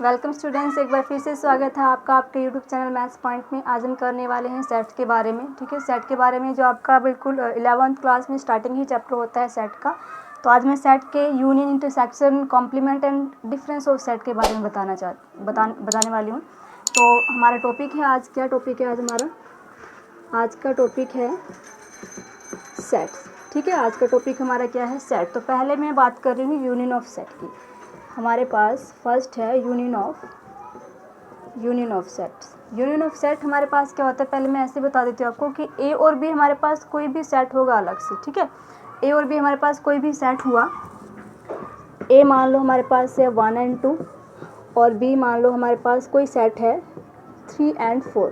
Welcome students, एक बार फिर से स्वागत है आपका आपके यूट्यूब चैनल मैथ्स पॉइंट में। आज हम करने वाले हैं सेट्स के बारे में। ठीक है, सेट के बारे में जो आपका बिल्कुल 11th क्लास में स्टार्टिंग ही चैप्टर होता है सेट का। तो आज मैं सेट के union, intersection, complement and difference of set के बारे में बताने वाली हूँ। तो हमारा टॉपिक है आज, क्या टॉपिक है आज हमारा? आज का टॉपिक है सेट्स। ठीक है, आज का टॉपिक हमारा क्या है? सेट। तो पहले मैं बात कर रही हूँ यूनियन ऑफ सेट की। हमारे पास फर्स्ट है union of sets. Union of set हमारे पास क्या होता है, पहले मैं ऐसे बता देती हूँ आपको कि ए और बी हमारे पास कोई भी सेट होगा अलग से। ठीक है, ए और बी हमारे पास कोई भी सेट हुआ, ए मान लो हमारे पास है 1 and 2 और बी मान लो हमारे पास कोई सेट है 3 and 4।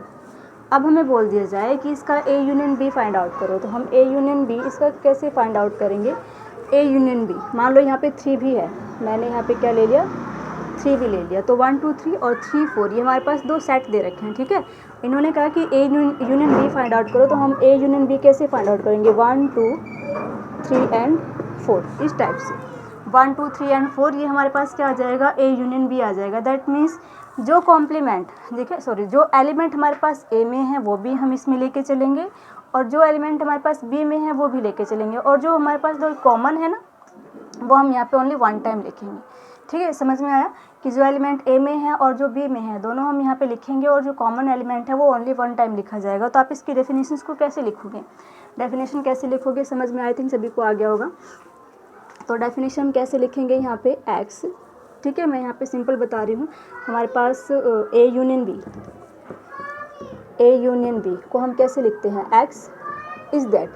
अब हमें बोल दिया जाए कि इसका A union B find out करो, तो हम ए यूनियन बी इसका कैसे फाइंड आउट करेंगे? ए यूनियन बी, मान लो यहाँ पे 3 भी है, मैंने यहाँ पे क्या ले लिया, 3 भी ले लिया। तो 1 2 3 और 3 4 ये हमारे पास दो सेट दे रखे हैं। ठीक है, इन्होंने कहा कि A union B find out करो, तो हम ए यूनियन बी कैसे फाइंड आउट करेंगे? 1 2 3 and 4 इस टाइप से। 1 2 3 and 4 ये हमारे पास क्या आ जाएगा? ए यूनियन बी आ जाएगा। दैट मीन्स जो कॉम्प्लीमेंट, देखिए सॉरी, जो एलिमेंट हमारे पास ए में है वो भी हम इसमें लेके चलेंगे, और जो एलिमेंट हमारे पास बी में है वो भी लेके चलेंगे, और जो हमारे पास दो कॉमन है ना, वो हम यहाँ पे ओनली 1 टाइम लिखेंगे। ठीक है, समझ में आया कि जो एलिमेंट ए में है और जो बी में है दोनों हम यहाँ पे लिखेंगे, और जो कॉमन एलिमेंट है वो ओनली 1 टाइम लिखा जाएगा। तो आप इसकी डेफिनेशंस को कैसे लिखोगे? डेफिनेशन कैसे लिखोगे समझ में आई थिंक सभी को आ गया होगा। तो डेफिनेशन कैसे लिखेंगे यहाँ पे? एक्स। ठीक है, मैं यहाँ पे सिंपल बता रही हूँ। हमारे पास ए यूनियन बी को हम कैसे लिखते हैं? एक्स इज दैट,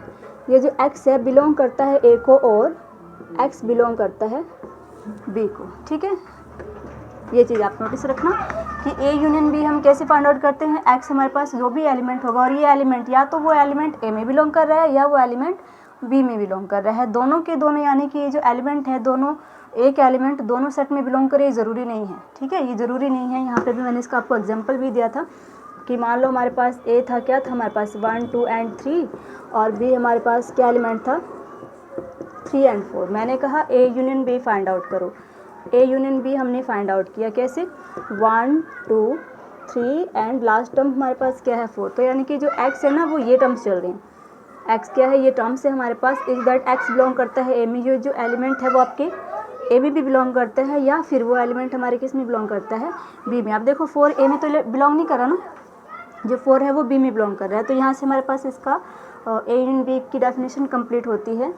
ये जो एक्स है बिलोंग करता है ए को और एक्स बिलोंग करता है बी को। ठीक है, ये चीज़ आप नोटिस रखना कि ए यूनियन बी हम कैसे फाइंड आउट करते हैं? एक्स हमारे पास जो भी एलिमेंट होगा, और ये एलिमेंट या तो वो एलिमेंट ए में बिलोंग कर रहा है या वो एलिमेंट बी में बिलोंग कर रहा है। दोनों के दोनों, यानी कि ये जो एलिमेंट है दोनों, एक एलिमेंट दोनों सेट में बिलोंग करे, ये ज़रूरी नहीं है। ठीक है, ये ज़रूरी नहीं है। यहाँ पे भी मैंने इसका आपको एग्जाम्पल भी दिया था कि मान लो हमारे पास ए था, क्या था हमारे पास 1 2 and 3, और बी हमारे पास क्या एलिमेंट था 3 and 4। मैंने कहा A union B find out करो। ए यूनियन बी हमने फाइंड आउट किया कैसे? 1 2 3 एंड लास्ट टर्म हमारे पास क्या है 4। तो यानी कि जो एक्स है ना वो ये टर्म्स चल रही हैं। एक्स क्या है? ये टर्म्स है हमारे पास। इज दैट एक्स बिलोंग करता है ए में, ये जो एलिमेंट है वो आपके ए में भी बिलोंग करता है, या फिर वो एलिमेंट हमारे किस में बिलोंग करता है? बी में। आप देखो 4 ए में तो बिलोंग नहीं कर रहा ना, जो 4 है वो बी में बिलोंग कर रहा है। तो यहाँ से हमारे पास इसका ए यूनियन बी की डेफिनेशन कंप्लीट होती है।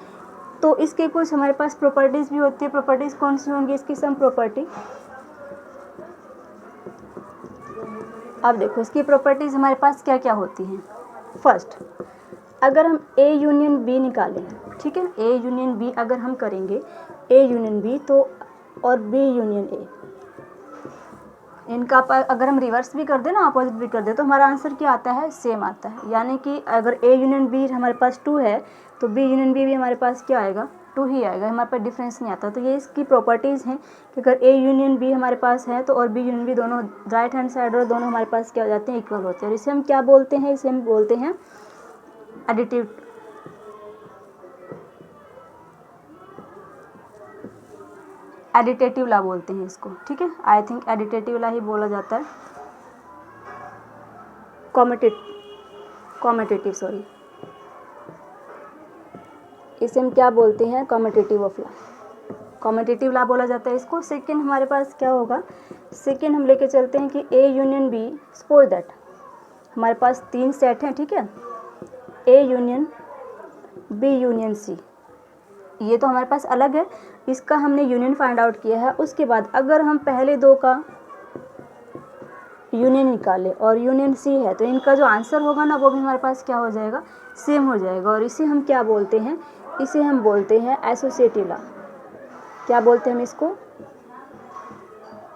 तो इसके कुछ हमारे पास प्रॉपर्टीज़ भी होती है। प्रॉपर्टीज़ कौन सी होंगी इसकी? Sum property. अब देखो इसकी प्रॉपर्टीज़ हमारे पास क्या क्या होती हैं। फर्स्ट, अगर हम ए यूनियन बी निकालें, ठीक है, ए यूनियन बी अगर हम करेंगे, ए यूनियन बी तो और बी यूनियन ए, इनका अगर हम रिवर्स भी कर दें ना, अपोजिट भी कर दें, तो हमारा आंसर क्या आता है? सेम आता है। यानी कि अगर ए यूनियन बी हमारे पास 2 है तो बी यूनियन बी भी हमारे पास क्या आएगा? 2 ही आएगा, हमारे पास डिफरेंस नहीं आता। तो ये इसकी प्रॉपर्टीज़ हैं कि अगर ए यूनियन बी हमारे पास है तो और बी यूनियन बी दोनों राइट हैंड साइड और दोनों हमारे पास क्या हो जाते हैं? इक्वल होते हैं। और इसे हम क्या बोलते हैं? इसे हम बोलते हैं एडिटेटिव ला बोलते हैं इसको। ठीक है, आई थिंक एडिटेटिव ला ही बोला जाता है, कॉमेटेटिव सॉरी, इसे हम क्या बोलते हैं? कॉमेटेटिव ऑफ ला, कॉमेटेटिव ला बोला जाता है इसको। सेकंड हमारे पास क्या होगा? सेकंड हम लेके चलते हैं कि A union B, suppose that हमारे पास 3 सेट हैं। ठीक है, A union B union C, ये तो हमारे पास अलग है, इसका हमने यूनियन फाइंड आउट किया है। उसके बाद अगर हम पहले दो का यूनियन निकाले और यूनियन सी है, तो इनका जो आंसर होगा ना वो भी हमारे पास क्या हो जाएगा? सेम हो जाएगा। और इसे हम क्या बोलते हैं? इसे हम बोलते हैं एसोसिएटिव ला। क्या बोलते हैं हम इसको?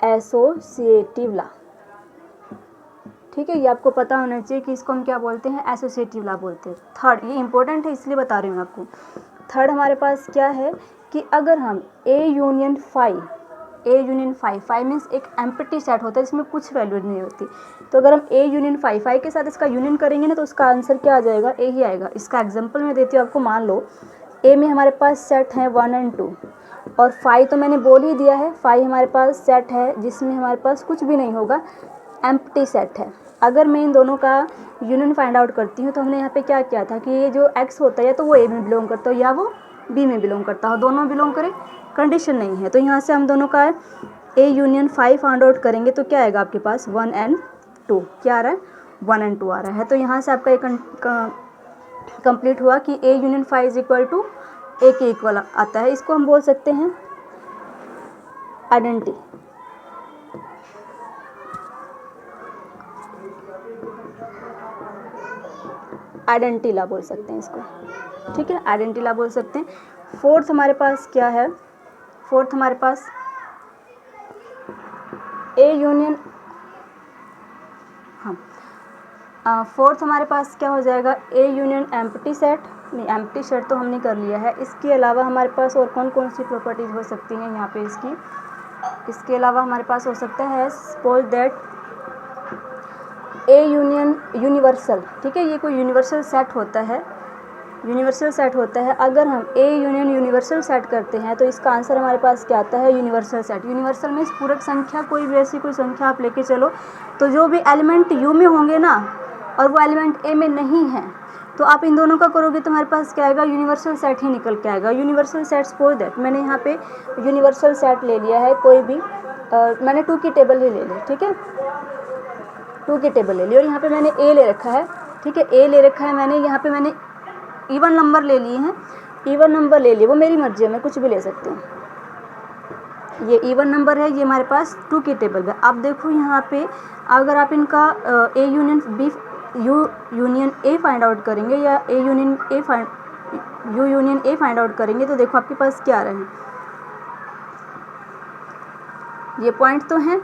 एसोसिएटिव ला। ठीक है, ये आपको पता होना चाहिए कि इसको हम क्या बोलते हैं? एसोसिएटिव ला बोलते हैं। थर्ड, ये इंपॉर्टेंट है इसलिए बता रही हूँ आपको। थर्ड हमारे पास क्या है कि अगर हम ए यूनियन 5 मीन्स एक एम्प्टी सेट होता है जिसमें कुछ वैल्यू नहीं होती, तो अगर हम ए यूनियन 5 के साथ इसका यूनियन करेंगे ना तो उसका आंसर क्या आ जाएगा? ए ही आएगा। इसका एग्जांपल मैं देती हूँ आपको। मान लो ए में हमारे पास सेट हैं 1 एंड 2, और फाई तो मैंने बोल ही दिया है, फाई हमारे पास सेट है जिसमें हमारे पास कुछ भी नहीं होगा, एम्प्टी सेट है। अगर मैं इन दोनों का यूनियन फाइंड आउट करती हूँ तो हमने यहाँ पे क्या किया था कि ये जो एक्स होता है या तो वो ए में बिलोंग करता हो या वो बी में बिलोंग करता हो, दोनों बिलोंग करें, कंडीशन नहीं है। तो यहाँ से हम दोनों का A union phi find out करेंगे तो क्या आएगा आपके पास 1 एंड 2, क्या आ रहा है 1 एंड 2 आ रहा है। तो यहाँ से आपका एक कंप्लीट हुआ कि A union phi is equal to A के इक्वल आता है। इसको हम बोल सकते हैं आइडेंटिटी, आइडेंटिटी ला बोल सकते हैं इसको, ठीक है, आइडेंटिटी ला बोल सकते हैं। फोर्थ हमारे पास क्या है, फोर्थ हमारे पास ए यूनियन, हाँ फोर्थ हमारे पास क्या हो जाएगा ए यूनियन एम्प्टी सेट, नहीं एम्प्टी सेट तो हमने कर लिया है। इसके अलावा हमारे पास और कौन कौन सी प्रॉपर्टीज हो सकती हैं यहाँ पे इसके अलावा हमारे पास हो सकता है suppose that A union universal, ठीक है, ये कोई यूनिवर्सल सेट होता है, यूनिवर्सल सेट होता है। अगर हम ए यूनियन यूनिवर्सल सेट करते हैं तो इसका आंसर हमारे पास क्या आता है यूनिवर्सल सेट। यूनिवर्सल में पूरक संख्या, कोई भी ऐसी कोई संख्या आप लेके चलो तो जो भी एलिमेंट यू में होंगे ना और वो एलिमेंट ए में नहीं है तो आप इन दोनों का करोगे तो हमारे पास क्या आएगा यूनिवर्सल सेट ही निकल के आएगा। यूनिवर्सल सेट सपोज दैट मैंने यहाँ पे यूनिवर्सल सेट ले लिया है, कोई भी मैंने 2 की टेबल ही ले ली, ठीक है, 2 की टेबल ले ली और यहाँ पे मैंने ए ले रखा है, ठीक है, ए ले रखा है मैंने, यहाँ पे मैंने इवन नंबर ले लिए हैं, इवन नंबर ले लिए, वो मेरी मर्जी है, मैं कुछ भी ले सकती हूँ। ये इवन नंबर है, ये हमारे पास 2 की टेबल है। अब देखो यहाँ पे अगर आप इनका A union B union A find out करेंगे या A union A U union A find out करेंगे तो देखो आपके पास क्या आ रहे हैं, ये पॉइंट तो हैं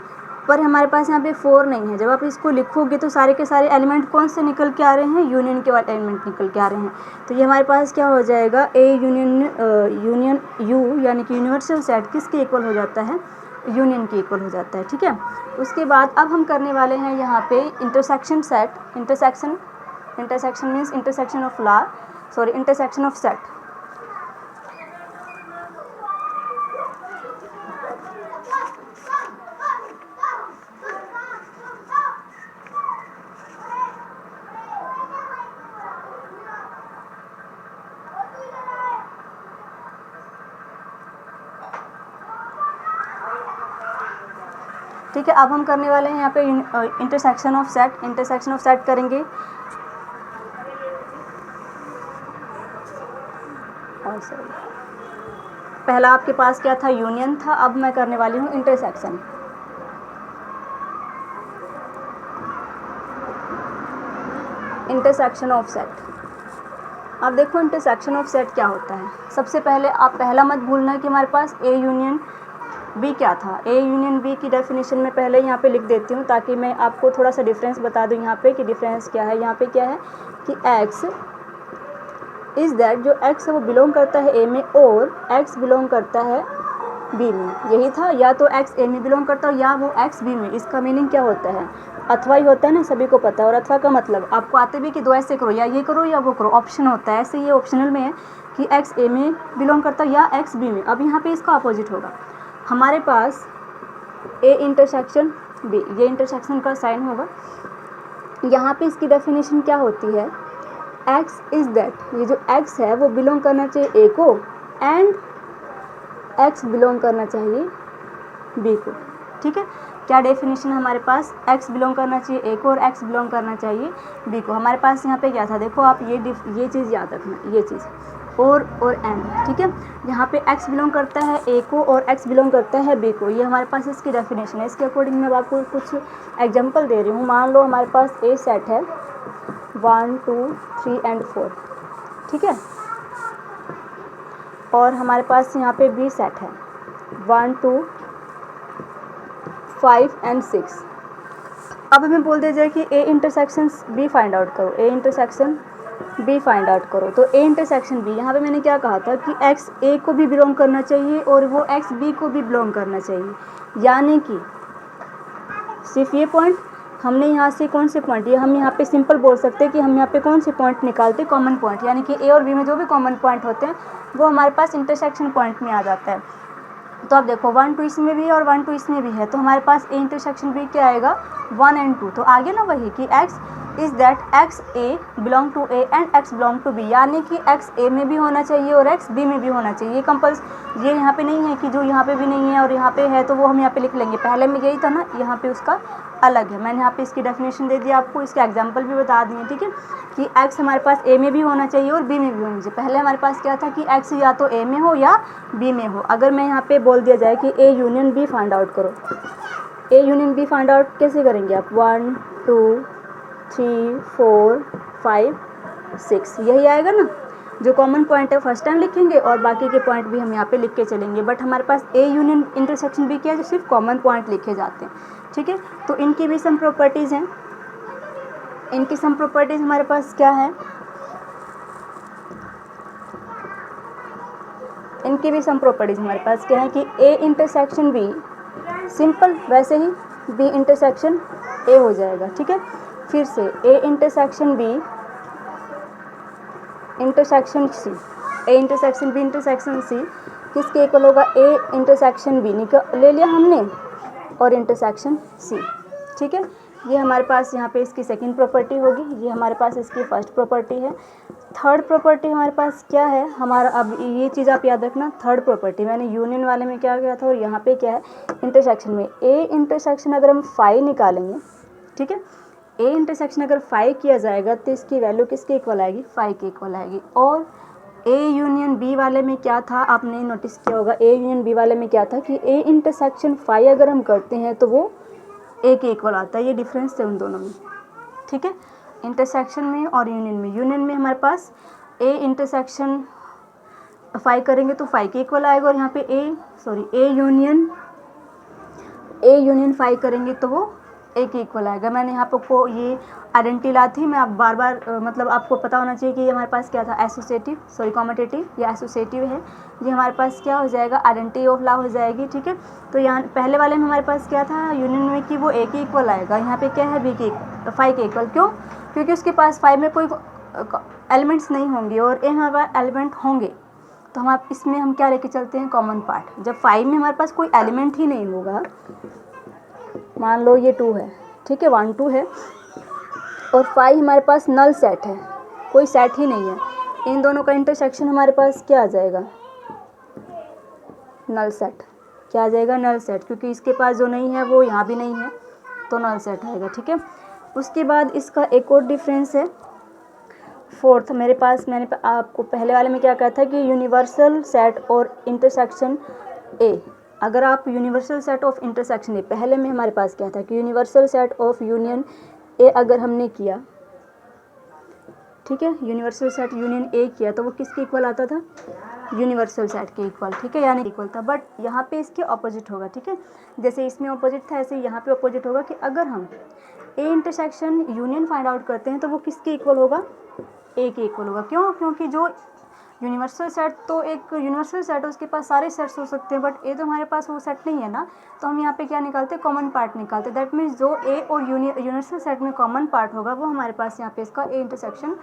पर हमारे पास यहाँ पे 4 नहीं है। जब आप इसको लिखोगे तो सारे के सारे एलिमेंट कौन से निकल के आ रहे हैं, यूनियन के वाले एलिमेंट निकल के आ रहे हैं। तो ये हमारे पास क्या हो जाएगा ए यूनियन यू यानी कि यूनिवर्सल सेट किसके इक्वल हो जाता है, यूनियन के इक्वल हो जाता है, ठीक है। उसके बाद अब हम करने वाले हैं यहाँ पे intersection set, intersection means intersection of law, sorry intersection of set. ठीक है, अब हम करने वाले हैं यहाँ पे intersection of set. Intersection of set करेंगे और सॉरी पहला आपके पास क्या था, यूनियन था, अब मैं करने वाली हूँ इंटरसेक्शन। Intersection of set. अब देखो इंटरसेक्शन ऑफ सेट क्या होता है। सबसे पहले आप पहला मत भूलना कि हमारे पास ए यूनियन बी क्या था। ए यूनियन बी की डेफिनेशन में पहले यहाँ पे लिख देती हूँ ताकि मैं आपको थोड़ा सा डिफरेंस बता दूँ यहाँ पे कि डिफरेंस क्या है। यहाँ पे क्या है कि एक्स इज़ दैट, जो एक्स है वो बिलोंग करता है ए में और एक्स बिलोंग करता है बी में, यही था। या तो एक्स ए में बिलोंग करता है या वो एक्स बी में। इसका मीनिंग क्या होता है, अथवा ही होता है ना, सभी को पता है। और अथवा का मतलब आपको आते भी कि दो ऐसे करो, या ये करो या वो करो, ऑप्शन होता है। ऐसे ये ऑप्शनल में है कि एक्स ए में बिलोंग करता है या एक्स बी में। अब यहाँ पे इसका अपोजिट होगा, हमारे पास ए इंटरसेक्शन बी, ये इंटरसेक्शन का साइन होगा। यहाँ पे इसकी डेफिनेशन क्या होती है, एक्स इज़ दैट, ये जो एक्स है वो बिलोंग करना चाहिए ए को एंड एक्स बिलोंग करना चाहिए बी को। ठीक है, क्या डेफिनेशन है हमारे पास, एक्स बिलोंग करना चाहिए ए को और एक्स बिलोंग करना चाहिए बी को। हमारे पास यहाँ पे क्या था, देखो आप ये चीज़ याद रखना, ये चीज़ और एंड। ठीक है, यहाँ पे एक्स बिलोंग करता है ए को और एक्स बिलोंग करता है बी को, ये हमारे पास इसकी डेफिनेशन है। इसके अकॉर्डिंग मैं आपको कुछ एग्जांपल दे रही हूँ। मान लो हमारे पास ए सेट है 1 2 3 एंड 4, ठीक है, और हमारे पास यहाँ पे बी सेट है 1 2 5 एंड 6। अब हमें बोल दिया जाए कि A intersection B find out करो, A intersection B find out करो। तो ए इंटरसेक्शन बी, यहाँ पे मैंने क्या कहा था कि एक्स ए को भी बिलोंग करना चाहिए और वो एक्स बी को भी बिलोंग करना चाहिए। यानी कि सिर्फ ये पॉइंट हमने यहाँ से कौन से पॉइंट, ये हम यहाँ पे सिंपल बोल सकते हैं कि हम यहाँ पे कौन से पॉइंट निकालते हैं, कॉमन पॉइंट, यानी कि ए और बी में जो भी कॉमन पॉइंट होते हैं वो हमारे पास इंटरसेक्शन पॉइंट में आ जाता है। तो आप देखो 1 2 इसमें भी है और 1 2 इसमें भी है, तो हमारे पास ए इंटरसेक्शन बी क्या आएगा 1 and 2। तो आगे ना वही कि x is that x a belong to a and x belong to b, यानी कि x a में भी होना चाहिए और x b में भी होना चाहिए। ये यहाँ पे नहीं है कि जो यहाँ पे भी नहीं है और यहाँ पे है तो वो हम यहाँ पे लिख लेंगे, पहले में यही था ना, यहाँ पे उसका अलग है। मैंने यहाँ पे इसकी डेफिनेशन दे दिया आपको, इसके एग्जांपल भी बता दिए, ठीक है, कि x हमारे पास a में भी होना चाहिए और b में भी होना चाहिए। पहले हमारे पास क्या था कि x या तो a में हो या b में हो। अगर मैं यहाँ पे बोल दिया जाए कि a union b find out करो, a union b find out कैसे करेंगे आप, 1 2 3 4 5 6 यही आएगा ना। जो कॉमन पॉइंट है फर्स्ट टाइम लिखेंगे और बाकी के पॉइंट भी हम यहाँ पे लिख के चलेंगे। बट हमारे पास ए यूनियन इंटरसेक्शन भी क्या है, जो सिर्फ कॉमन पॉइंट लिखे जाते हैं, ठीक है। तो इनकी भी सम प्रॉपर्टीज़ हैं, इनकी सम प्रॉपर्टीज़ हमारे पास क्या है, इनकी भी सम प्रॉपर्टीज़ हमारे पास क्या है कि ए इंटरसेक्शन बी सिंपल वैसे ही बी इंटरसेक्शन ए हो जाएगा, ठीक है। फिर से A intersection B intersection C, A intersection B intersection C किसके इक्वल होगा, ए इंटरसेक्शन बी ले लिया हमने और इंटरसेक्शन सी, ठीक है। ये हमारे पास यहाँ पे इसकी सेकंड प्रॉपर्टी होगी, ये हमारे पास इसकी फर्स्ट प्रॉपर्टी है। थर्ड प्रॉपर्टी हमारे पास क्या है हमारा, अब ये चीज़ आप याद रखना, थर्ड प्रॉपर्टी मैंने यूनियन वाले में क्या किया था और यहाँ पे क्या है इंटरसेक्शन में, ए इंटरसेक्शन अगर हम 5 निकालेंगे, ठीक है, ए इंटरसेक्शन अगर 5 किया जाएगा तो इसकी वैल्यू किसके इक्वल आएगी, 5 के इक्वल आएगी। और ए यूनियन बी वाले में क्या था, आपने नोटिस किया होगा, ए यूनियन बी वाले में क्या था कि ए इंटरसेक्शन 5 अगर हम करते हैं तो वो ए के इक्वल आता है। ये डिफरेंस है उन दोनों में, ठीक है, इंटरसेक्शन में और यूनियन में। यूनियन में हमारे पास ए इंटरसेक्शन 5 करेंगे तो 5 के इक्वल आएगा और यहाँ पे ए यूनियन 5 करेंगे तो वो ए के इक्वल आएगा। मैंने यहाँ पे को ये आइडेंटिटी ला थी, मैं आप बार बार मतलब आपको पता होना चाहिए कि ये हमारे पास क्या था, कॉम्यूटेटिव या एसोसिएटिव है। ये हमारे पास क्या हो जाएगा, आइडेंटिटी ऑफ ला हो जाएगी, ठीक है। तो यहाँ पहले वाले में हमारे पास क्या था यूनियन में कि वो ए के इक्वल आएगा, यहाँ पे क्या है बी के 5 के इक्वल। क्यों, क्योंकि उसके पास 5 में कोई एलिमेंट्स नहीं होंगे और ए हमारे पास एलिमेंट होंगे, तो हम आप इसमें हम क्या लेके चलते हैं, कॉमन पार्ट। जब 5 में हमारे पास कोई एलिमेंट ही नहीं होगा, मान लो ये 2 है, ठीक है, 1 2 है और 5 हमारे पास नल सेट है, कोई सेट ही नहीं है, इन दोनों का इंटरसेक्शन हमारे पास क्या आ जाएगा, नल सेट। क्या आ जाएगा, नल सेट, क्योंकि इसके पास जो नहीं है वो यहाँ भी नहीं है तो नल सेट आएगा, ठीक है। उसके बाद इसका एक और डिफरेंस है फोर्थ, मेरे पास मैंने आपको पहले वाले में क्या कहा था कि यूनिवर्सल सेट और इंटरसेक्शन ए। अगर आप universal set of intersection A, पहले में हमारे पास क्या था कि universal set of union A अगर हमने किया, ठीक है, यूनिवर्सल सेट यूनियन ए किया तो वो किसके इक्वल आता था, यूनिवर्सल सेट के इक्वल, ठीक है, यानी इक्वल था। बट यहाँ पे इसके ऑपोजिट होगा, ठीक है, जैसे इसमें ऑपोजिट था ऐसे यहाँ पे ऑपोजिट होगा कि अगर हम A intersection union find out करते हैं तो वो किसके इक्वल होगा, ए के इक्वल होगा। क्यों, क्योंकि जो यूनिवर्सल सेट तो एक यूनिवर्सल सेट है, उसके पास सारे सेट्स हो सकते हैं, बट ए तो हमारे पास वो सेट नहीं है ना, तो हम यहाँ पे क्या निकालते हैं, कॉमन पार्ट निकालते हैं। दैट मीन्स जो ए और यूनिवर्सल सेट में कॉमन पार्ट होगा वो हमारे पास यहाँ पे इसका ए इंटरसेक्शन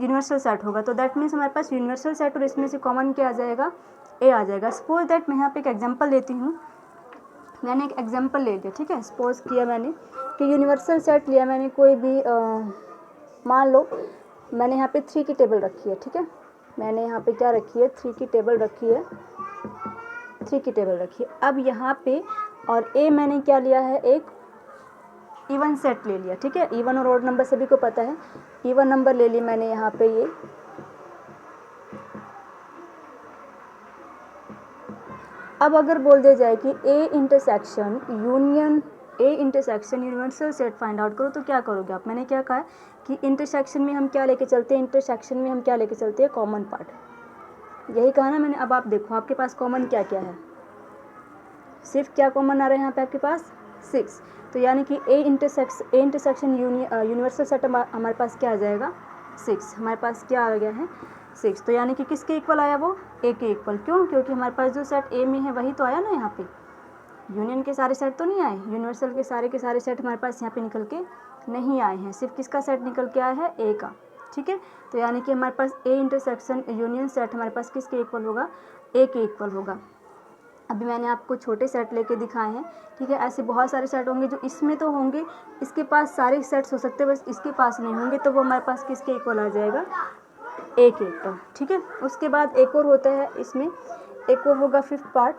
यूनिवर्सल सेट होगा। तो दैट मीन्स हमारे पास यूनिवर्सल सेट और इसमें से कॉमन क्या आ जाएगा, ए आ जाएगा। सपोज दैट मैं यहाँ पे एक एग्जाम्पल लेती हूँ, मैंने एक एग्जाम्पल ले लिया, ठीक है, सपोज किया मैंने कि यूनिवर्सल सेट लिया मैंने, कोई भी मान लो मैंने यहाँ पे 3 की टेबल रखी है, ठीक है, मैंने यहाँ पे क्या रखी है, 3 की टेबल रखी है, 3 की टेबल रखी है। अब यहाँ पे और ए मैंने क्या लिया है, एक इवन सेट ले लिया, ठीक है, इवन और ऑड नंबर सभी को पता है, इवन नंबर ले ली मैंने यहाँ पे ये। अब अगर बोल दिया जाए कि A intersection universal set find out करो तो क्या करोगे आप, मैंने क्या कहा कि इंटरसेक्शन में हम क्या लेके चलते हैं, इंटरसेक्शन में हम क्या लेके चलते हैं, कॉमन पार्ट, यही कहा ना मैंने। अब आप देखो आपके पास कॉमन क्या क्या है, सिर्फ क्या कॉमन आ रहा है यहाँ पे आपके पास 6, तो यानी कि ए इंटरसेक्शन यूनिवर्सल सेट हमारे पास क्या आ जाएगा, 6, हमारे पास क्या आ गया है 6, तो यानी कि किसके इक्वल आया वो, ए के इक्वल। क्यों, क्योंकि हमारे पास जो सेट ए में है वही तो आया ना यहाँ पे, यूनियन के सारे सेट तो नहीं आए, यूनिवर्सल के सारे सेट हमारे पास यहाँ पे निकल के नहीं आए हैं, सिर्फ किसका सेट निकल के आया है, ए का। ठीक है, तो यानी कि हमारे पास ए इंटरसेक्शन यूनियन सेट हमारे पास किसके इक्वल होगा, ए के इक्वल होगा। अभी मैंने आपको छोटे सेट लेके दिखाए हैं। ठीक है, ऐसे बहुत सारे सेट होंगे जो इसमें तो होंगे, इसके पास सारे सेट्स हो सकते हैं, बस इसके पास नहीं होंगे, तो वो हमारे पास किसके इक्वल आ जाएगा, ए के इक्वल। ठीक है, उसके बाद एक और होता है इसमें, एक और होगा फिफ्थ पार्ट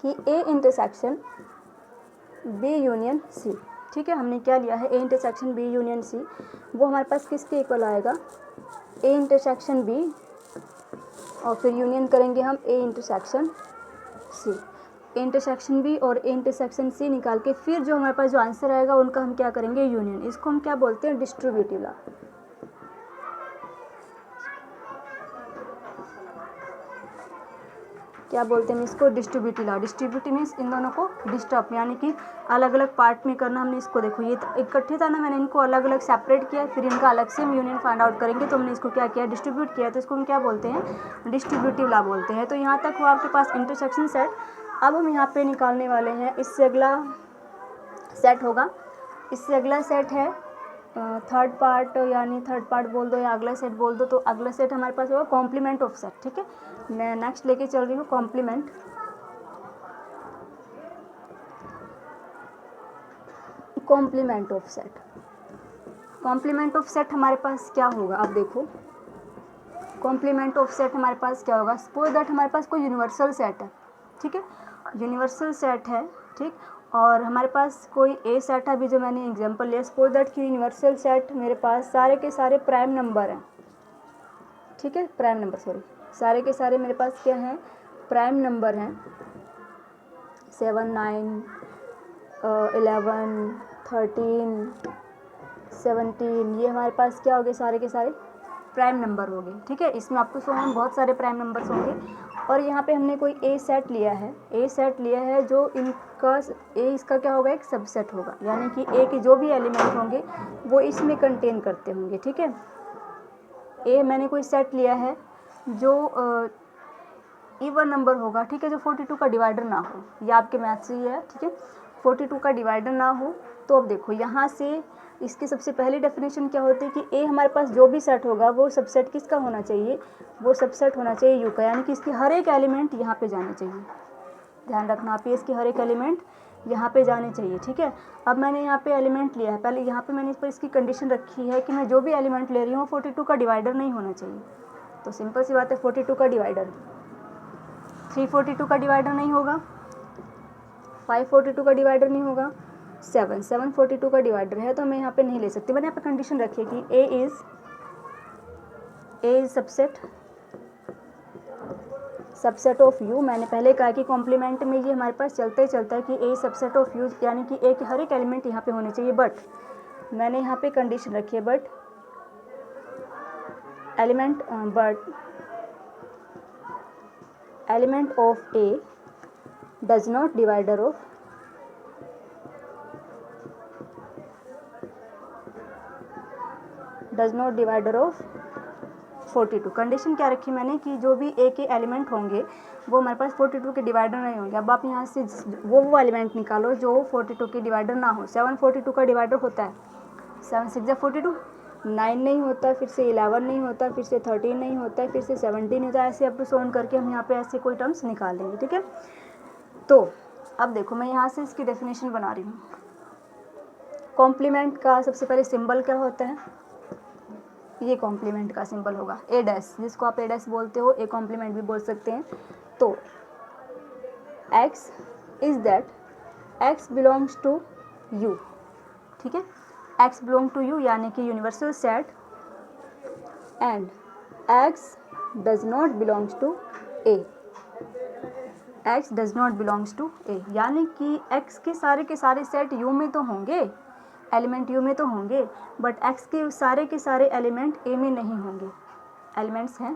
कि A intersection B union C. ठीक है, हमने क्या लिया है, A intersection B union C, वो हमारे पास किसके इक्वल आएगा, ए इंटरसेक्शन बी और फिर यूनियन करेंगे हम A intersection C. A intersection B और ए इंटरसेक्शन सी निकाल के फिर जो हमारे पास जो आंसर आएगा उनका हम क्या करेंगे, यूनियन। इसको हम क्या बोलते हैं, डिस्ट्रीब्यूटिव लॉ। क्या बोलते हैं इसको, distributive law. Distributive means in दोनों को डिस्टर्ब, यानी कि अलग अलग पार्ट में करना। हमने इसको देखो ये इकट्ठे था ना, मैंने इनको अलग अलग सेपरेट किया, फिर इनका अलग से हम यूनियन फाइंड आउट करेंगे, तो हमने इसको क्या किया, डिस्ट्रीब्यूट किया, तो इसको हम क्या बोलते हैं, डिस्ट्रीब्यूटिव लॉ बोलते हैं। तो यहाँ तक हुआ आपके पास इंटरसेक्शन सेट। अब हम यहाँ पे निकालने वाले हैं, इससे अगला सेट होगा, इससे अगला सेट है थर्ड पार्ट, यानी थर्ड पार्ट बोल दो या अगला सेट बोल दो, तो अगला सेट हमारे पास होगा कॉम्प्लीमेंट ऑफ सेट। ठीक है, मैं नेक्स्ट लेके चल रही हूँ complement. Complement of set, complement of set हमारे पास क्या होगा, अब देखो कॉम्प्लीमेंट ऑफ सेट हमारे पास क्या होगा। सपोज दैट हमारे पास कोई यूनिवर्सल सेट है, ठीक है, यूनिवर्सल सेट है, ठीक, और हमारे पास कोई ए सेट है, अभी जो मैंने एग्जांपल लिया, सपोज दैट कि यूनिवर्सल सेट मेरे पास सारे के सारे प्राइम नंबर हैं। ठीक है, प्राइम नंबर, सॉरी, सारे के सारे मेरे पास क्या हैं, प्राइम नंबर हैं, 7 9 11 13 17, ये हमारे पास क्या हो गए, सारे के सारे प्राइम नंबर हो गए। ठीक है, इसमें आपको सो बहुत सारे प्राइम नंबर्स होंगे, और यहाँ पे हमने कोई ए सेट लिया है, ए सेट लिया है जो इनका ए, इसका क्या होगा, एक सबसेट होगा, यानी कि ए के जो भी एलिमेंट होंगे वो इसमें कंटेन करते होंगे। ठीक है, ए मैंने कोई सेट लिया है जो इवन नंबर होगा, ठीक है, जो 42 का डिवाइडर ना हो, ये आपके मैथ से ही है। ठीक है, 42 का डिवाइडर ना हो, तो अब देखो यहाँ से इसकी सबसे पहली डेफिनेशन क्या होती है कि ए हमारे पास जो भी सेट होगा वो सबसेट किसका होना चाहिए, वो सबसेट होना चाहिए यू का, यानी कि इसकी हर एक एलिमेंट यहाँ पे जाने चाहिए। ध्यान रखना आप, इसके हर एक एलिमेंट यहाँ पे जाने चाहिए। ठीक है, अब मैंने यहाँ पे एलिमेंट लिया है, पहले यहाँ पे मैंने इस पर इसकी कंडीशन रखी है कि मैं जो भी एलिमेंट ले रही हूँ 42 का डिवाइडर नहीं होना चाहिए। तो सिंपल सी बात है, 42 का डिवाइडर 342 का डिवाइडर नहीं होगा, 542 का डिवाइडर नहीं होगा, 742 का डिवाइडर है, तो मैं यहाँ पे नहीं ले सकती। मैंने यहाँ पे कंडीशन रखी है कि ए इज सबसेट ऑफ यू। मैंने पहले कहा कि कॉम्प्लीमेंट में ये हमारे पास चलता ही चलता है कि ए सबसेट ऑफ यू, यानी कि ए के हर एक एलिमेंट यहाँ पे होने चाहिए, बट मैंने यहाँ पे कंडीशन रखी है, but element of A does not divider of does not divider of 42। Condition क्या रखी मैंने कि जो भी ए के एलिमेंट होंगे वो हमारे पास 42 के डिवाइडर नहीं होंगे। अब आप यहाँ से वो एलिमेंट निकालो जो 42 के डिवाइडर ना हो। 742 का डिवाइडर होता है 7 6 42, 9 नहीं होता, फिर से 11 नहीं होता, फिर से 13 नहीं होता, फिर से 17 होता है, ऐसे अप टू सो ऑन करके हम यहाँ पे ऐसे कोई टर्म्स निकाल लेंगे। ठीक है, तो अब देखो मैं यहाँ से इसकी डेफिनेशन बना रही हूँ। कॉम्प्लीमेंट का सबसे पहले सिंबल क्या होता है, ये कॉम्प्लीमेंट का सिंबल होगा ए डैश, जिसको आप ए डैश बोलते हो, ए कॉम्प्लीमेंट भी बोल सकते हैं। तो x is that x belongs to U. ठीक है, x बिलोंग टू यू यानी कि universal set, and x does not belongs to A. x does not belongs to A, यानी कि x के सारे सेट यू में तो होंगे, एलिमेंट यू में तो होंगे, बट x के सारे एलिमेंट ए में नहीं होंगे। एलिमेंट्स हैं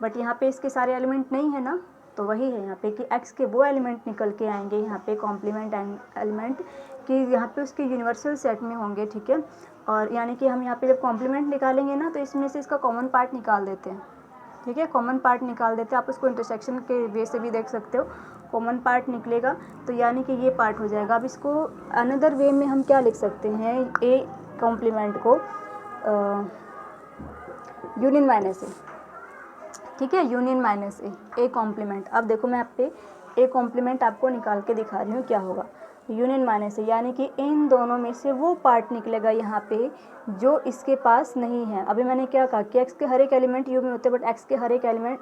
बट यहाँ पे इसके सारे एलिमेंट नहीं है ना, तो वही है यहाँ पे कि x के वो एलिमेंट निकल के आएंगे यहाँ पे कॉम्प्लीमेंट एलिमेंट कि यहाँ पे उसके यूनिवर्सल सेट में होंगे। ठीक है, और यानी कि हम यहाँ पे जब कॉम्प्लीमेंट निकालेंगे ना तो इसमें से इसका कॉमन पार्ट निकाल देते हैं। ठीक है, कॉमन पार्ट निकाल देते हैं, आप उसको इंटरसेक्शन के वे से भी देख सकते हो। कॉमन पार्ट निकलेगा, तो यानी कि ये पार्ट हो जाएगा। अब इसको अनदर वे में हम क्या लिख सकते हैं, ए कॉम्प्लीमेंट को यूनियन माइनस ए, ठीक है, यूनियन माइनस ए कॉम्प्लीमेंट। अब देखो मैं आप पे ए कॉम्प्लीमेंट आपको निकाल के दिखा रही हूँ क्या होगा, यूनियन माइनस ए, यानी कि इन दोनों में से वो पार्ट निकलेगा यहाँ पे जो इसके पास नहीं है। अभी मैंने क्या कहा कि एक्स के हर एक एलिमेंट यू में होते हैं, बट एक्स के हर एक एलिमेंट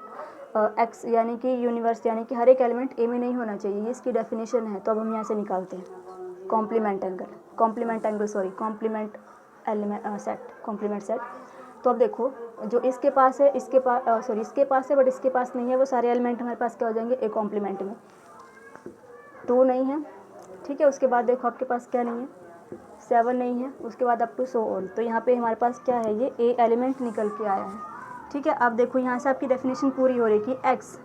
एक्स यानी कि यूनिवर्स यानी कि हर एक एलिमेंट ए में नहीं होना चाहिए, ये इसकी डेफिनेशन है। तो अब हम यहाँ से निकालते हैं complement element set, complement set. तो अब देखो जो इसके पास है, इसके पास है बट इसके पास नहीं है, वो सारे एलिमेंट हमारे पास क्या हो जाएंगे, ए कॉम्प्लीमेंट में। 2 नहीं है, ठीक है, उसके बाद देखो आपके पास क्या नहीं है, 7 नहीं है, उसके बाद अप टू सो ऑन। तो यहाँ पे हमारे पास क्या है, ये ए एलिमेंट निकल के आया है, ठीक है। अब देखो यहाँ से आपकी डेफिनेशन पूरी हो रही कि एक्स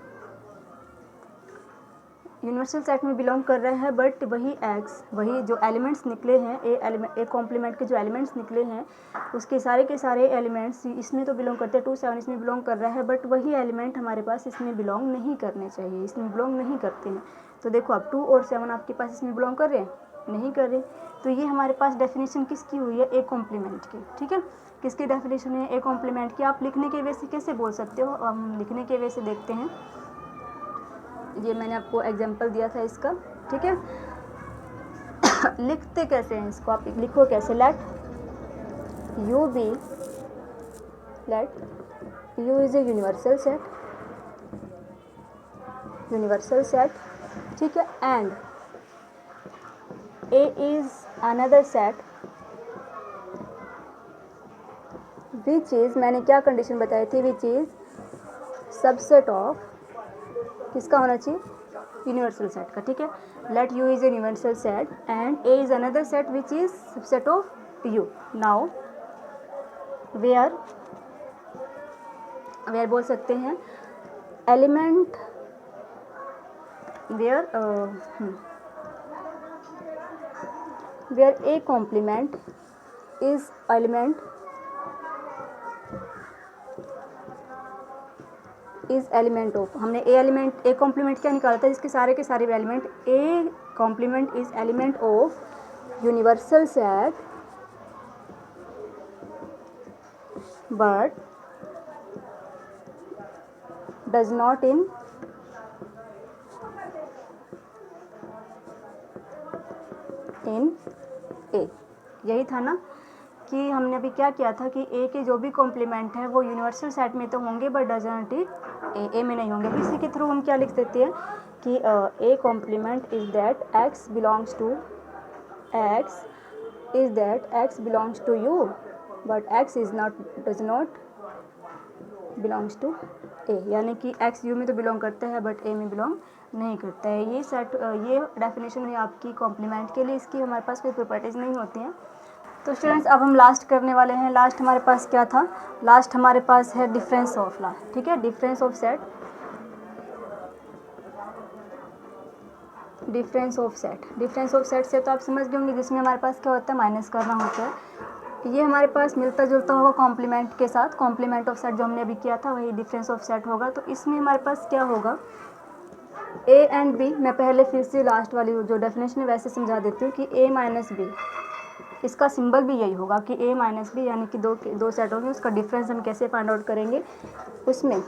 यूनिवर्सल सेट में बिलोंग कर रहा है, बट वही जो एलिमेंट्स निकले हैं ए कॉम्प्लीमेंट के जो एलिमेंट्स निकले हैं उसके सारे के सारे एलिमेंट्स इसमें तो बिलोंग करते हैं, 2 7 इसमें बिलोंग कर रहा है, बट वही एलिमेंट हमारे पास इसमें बिलोंग नहीं करने चाहिए, इसमें बिलोंग नहीं करते हैं। तो देखो अब 2 और 7 आपके पास इसमें बिलोंग कर रहे हैं, नहीं कर रहे। तो ये हमारे पास डेफिनेशन किसकी हुई है, ए कॉम्प्लीमेंट की, ठीक है। किसकी डेफिनेशन है, ए कॉम्प्लीमेंट की। आप लिखने के वे से कैसे बोल सकते हो, हम लिखने के वे से देखते हैं। ये मैंने आपको एग्जांपल दिया था इसका, ठीक है। लिखते कैसे हैं इसको, आप लिखो कैसे, late U is a universal set, ठीक है, and A is another set which is, मैंने क्या कंडीशन बताई थी, विच इज सबसेट ऑफ, किसका होना चाहिए, यूनिवर्सल सेट का, ठीक है। Let U is a universal set and A is another set which is subset of U. Now where बोल सकते हैं element, where A complement is element of, हमने ए कॉम्प्लीमेंट क्या निकाला था, इसके सारे के सारे element, A complement is element of universal set but does not in A. यही था ना कि हमने अभी क्या किया था कि ए के जो भी कॉम्प्लीमेंट हैं वो यूनिवर्सल सेट में तो होंगे बट डज नॉट इन ए में नहीं होंगे। इसी के थ्रू हम क्या लिख सकते हैं कि A complement is that x belongs to U but x does not belongs to A, यानी कि एक्स यू में तो बिलोंग करता है बट ए में बिलोंग नहीं करता है। ये डेफिनेशन है आपकी कॉम्प्लीमेंट के लिए, इसकी हमारे पास कोई प्रॉपर्टीज़ नहीं होती हैं। तो स्टूडेंट्स अब हम लास्ट करने वाले हैं। लास्ट हमारे पास क्या था, लास्ट हमारे पास है डिफरेंस ऑफ ला, ठीक है, डिफरेंस ऑफ सेट से तो आप समझ गए होंगे, जिसमें हमारे पास क्या होता है, माइनस करना होता है। ये हमारे पास मिलता जुलता होगा कॉम्प्लीमेंट के साथ, कॉम्प्लीमेंट ऑफ सेट जो हमने अभी किया था वही डिफरेंस ऑफ सेट होगा। तो इसमें हमारे पास क्या होगा, ए एंड बी, मैं पहले फिर से लास्ट वाली जो डेफिनेशन है वैसे समझा देती हूँ कि ए माइनस बी, इसका सिंबल भी यही होगा कि ए माइनस बी, यानी कि दो सेट होंगे, उसका डिफरेंस हम कैसे फाइंड आउट करेंगे, उसमें